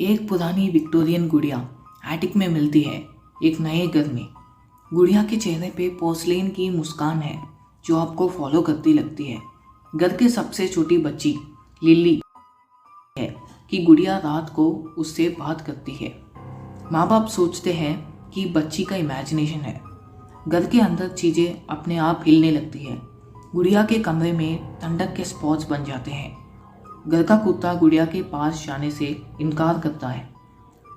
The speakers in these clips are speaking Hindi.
एक पुरानी विक्टोरियन गुड़िया एटिक में मिलती है एक नए घर में। गुड़िया के चेहरे पे पोर्सलेन की मुस्कान है जो आपको फॉलो करती लगती है। घर के सबसे छोटी बच्ची लिली है कि गुड़िया रात को उससे बात करती है। माँ बाप सोचते हैं कि बच्ची का इमेजिनेशन है। घर के अंदर चीज़ें अपने आप हिलने लगती है। गुड़िया के कमरे में ठंडक के स्पॉट्स बन जाते हैं। घर का कुत्ता गुड़िया के पास जाने से इनकार करता है,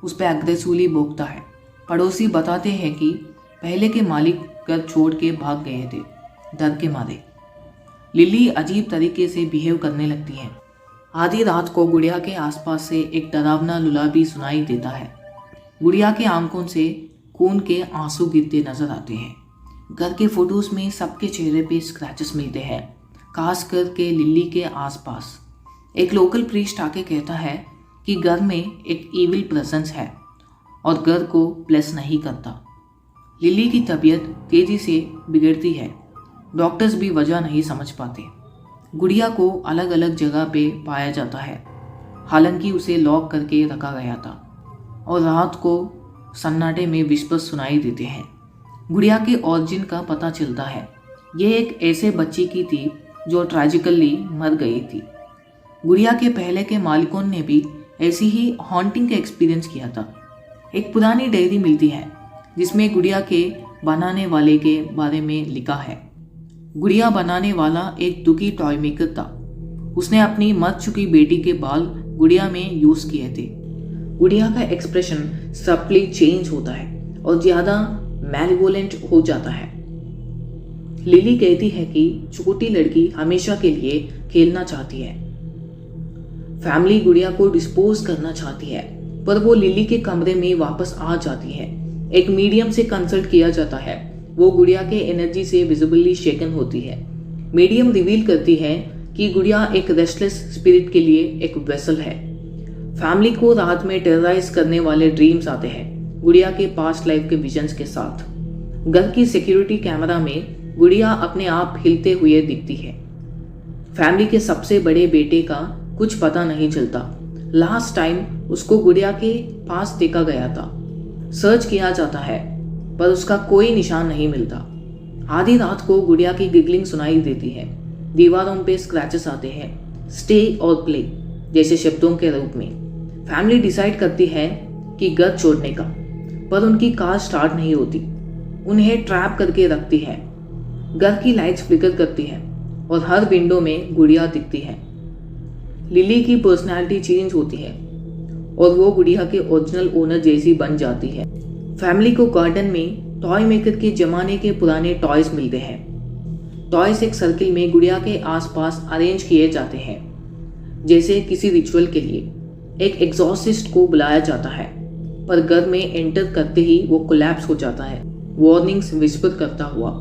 उस पर एग्रेसिवली भौंकता है। पड़ोसी बताते हैं कि पहले के मालिक घर छोड़ के भाग गए थे डर के मारे। लिली अजीब तरीके से बिहेव करने लगती है। आधी रात को गुड़िया के आसपास से एक डरावना लुलाबी सुनाई देता है। गुड़िया के आंखों से खून के आंसू गिरते नजर आते हैं। घर के फोटोज में सबके चेहरे पे स्क्रैचेस मिलते हैं, खास करके लिली के आसपास। एक लोकल प्रीस्ट आके कहता है कि घर में एक इविल प्रेजेंस है और घर को ब्लेस नहीं करता। लिली की तबीयत तेजी से बिगड़ती है। डॉक्टर्स भी वजह नहीं समझ पाते। गुड़िया को अलग अलग जगह पे पाया जाता है, हालांकि उसे लॉक करके रखा गया था और रात को सन्नाटे में विस्पर्स सुनाई देते हैं। गुड़िया के ओरिजिन का पता चलता है। ये एक ऐसे बच्ची की थी जो ट्रेजिकली मर गई थी। गुड़िया के पहले के मालिकों ने भी ऐसी ही हॉन्टिंग का एक्सपीरियंस किया था। एक पुरानी डायरी मिलती है जिसमें गुड़िया के बनाने वाले के बारे में लिखा है। गुड़िया बनाने वाला एक दुखी टॉय मेकर था। उसने अपनी मर चुकी बेटी के बाल गुड़िया में यूज किए थे। गुड़िया का एक्सप्रेशन सबली चेंज होता है और ज्यादा मैलिवोलेंट हो जाता है। लिली कहती है कि छोटी लड़की हमेशा के लिए खेलना चाहती है। फैमिली गुड़िया को डिस्पोज करना चाहती है, पर वो लिली के कमरे में वापस आ जाती है। एक मीडियम से कंसल्ट किया जाता है। वो गुड़िया के एनर्जी से विजिबली शेकन होती है। मीडियम रिवील करती है कि गुड़िया एक रेस्टलेस स्पिरिट के लिए एक वेसल है। फैमिली को रात में टेरराइज करने वाले ड्रीम्स आते हैं गुड़िया के पास्ट लाइफ के विजन्स के साथ। घर की सिक्योरिटी कैमरा में गुड़िया अपने आप हिलते हुए दिखती है। फैमिली के सबसे बड़े बेटे का कुछ पता नहीं चलता। लास्ट टाइम उसको गुड़िया के पास देखा गया था। सर्च किया जाता है पर उसका कोई निशान नहीं मिलता। आधी रात को गुड़िया की गिगलिंग सुनाई देती है। दीवारों पे स्क्रैचेस आते हैं, स्टे और प्ले जैसे शब्दों के रूप में। फैमिली डिसाइड करती है कि घर छोड़ने का, पर उनकी कार स्टार्ट नहीं होती। उन्हें ट्रैप करके रखती है। घर की लाइट्स फ्लिकर करती है और हर विंडो में गुड़िया दिखती है। लिली की पर्सनालिटी चेंज होती है और वो गुड़िया के ओरिजिनल ओनर जैसी बन जाती है। फैमिली को गार्डन में टॉय मेकर के जमाने के पुराने टॉयज मिलते हैं। टॉयज एक सर्किल में गुड़िया के आसपास अरेंज किए जाते हैं, जैसे किसी रिचुअल के लिए। एक एग्जॉर्सिस्ट को बुलाया जाता है, पर घर में एंटर करते ही वो कोलैप्स हो जाता है, वार्निंग्स विस्पर करता हुआ।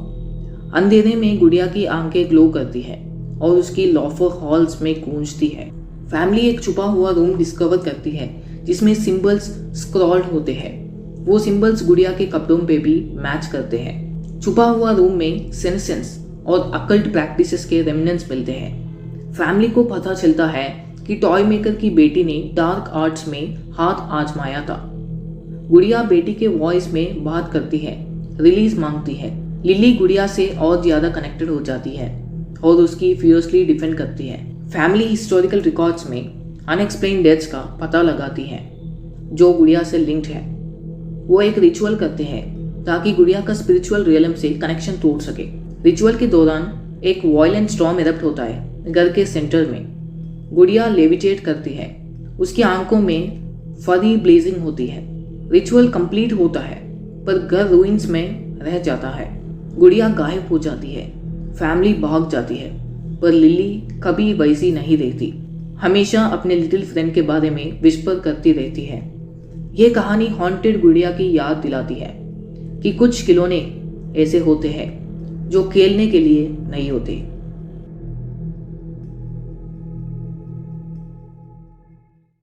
अंधेरे में गुड़िया की आंखें ग्लो करती है और उसकी लॉफर हॉल्स में गूंजती है। फैमिली एक छुपा हुआ रूम डिस्कवर करती है जिसमें सिंबल्स स्क्रॉल्ड होते हैं। वो सिंबल्स गुड़िया के कपड़ों पे भी मैच करते हैं। छुपा हुआ रूम में सेंसेंस और अकल्ट प्रैक्टिसेस के रेमिनेंट्स मिलते हैं। फैमिली को पता चलता है कि टॉय मेकर की बेटी ने डार्क आर्ट्स में हाथ आजमाया था। गुड़िया बेटी के वॉइस में बात करती है, रिलीज मांगती है। लिली गुड़िया से और ज्यादा कनेक्टेड हो जाती है और उसकी फियर्सली डिफेंड करती है। फैमिली हिस्टोरिकल रिकॉर्ड्स में अनएक्सप्लेन्ड डेथ्स का पता लगाती है जो गुड़िया से लिंक्ड है। वो एक रिचुअल करते हैं ताकि गुड़िया का स्पिरिचुअल रियलम से कनेक्शन टूट सके। रिचुअल के दौरान एक वायलेंट स्टॉर्म इरप्ट होता है घर के सेंटर में। गुड़िया लेविटेट करती है। उसकी आंखों में फरी ब्लेजिंग होती है। रिचुअल कंप्लीट होता है पर घर रूइंस में रह जाता है। गुड़िया गायब हो जाती है। फैमिली भाग जाती है, पर लिली कभी वैसी नहीं रहती। हमेशा अपने लिटिल फ्रेंड के बारे में विस्पर करती रहती है। ये कहानी हॉन्टेड गुड़िया की याद दिलाती है कि कुछ खिलौने ऐसे होते हैं जो खेलने के लिए नहीं होते।